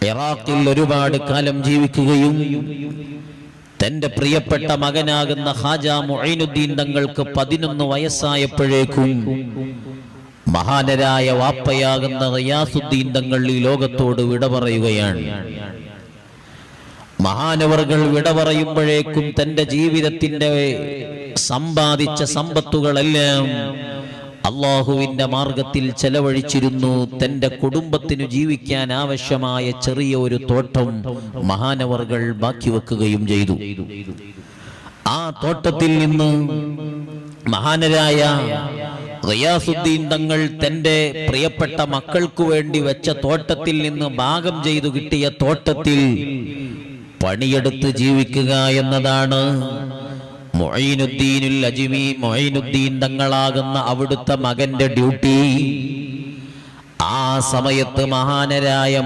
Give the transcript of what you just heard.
ഇറാഖിൽ ഒരുപാട് കാലം ജീവിക്കുകയും തന്റെ പ്രിയപ്പെട്ട മകനാകുന്ന ഖാജ മുഈനുദ്ദീൻ തങ്ങൾക്ക് 11 വയസ്സായപ്പോഴേക്കും മഹാനരായ വാപ്പയാകുന്ന ഗിയാസുദ്ദീൻ തങ്ങൾ ഈ ലോകത്തോട് വിട പറയുകയാണ്. മഹാനവർകൾ വിട പറയുമ്പോഴേക്കും തന്റെ ജീവിതത്തിന്റെ സമ്പാദിച്ച സമ്പത്തുകളെല്ലാം അല്ലാഹുവിന്റെ മാർഗത്തിൽ ചെലവഴിച്ചിരുന്നു. തന്റെ കുടുംബത്തിനു ജീവിക്കാൻ ആവശ്യമായ ചെറിയ ഒരു തോട്ടം മഹാനവർകൾ ബാക്കി വെക്കുകയും ചെയ്തു. ആ തോട്ടത്തിൽ നിന്ന് മഹാനരായ ഗിയാസുദ്ദീൻ തങ്ങൾ തന്റെ പ്രിയപ്പെട്ട മക്കൾക്കു വേണ്ടി വെച്ച തോട്ടത്തിൽ നിന്ന് ഭാഗം ചെയ്തു കിട്ടിയ തോട്ടത്തിൽ പണിയെടുത്ത് ജീവിക്കുക എന്നതാണ് മുഈനുദ്ദീനുൽ അജ്മി മുഈനുദ്ദീൻ തങ്ങളാകുന്ന അവിടുത്തെ മകന്റെ ഡ്യൂട്ടി. ആ സമയത്ത് മഹാനരായ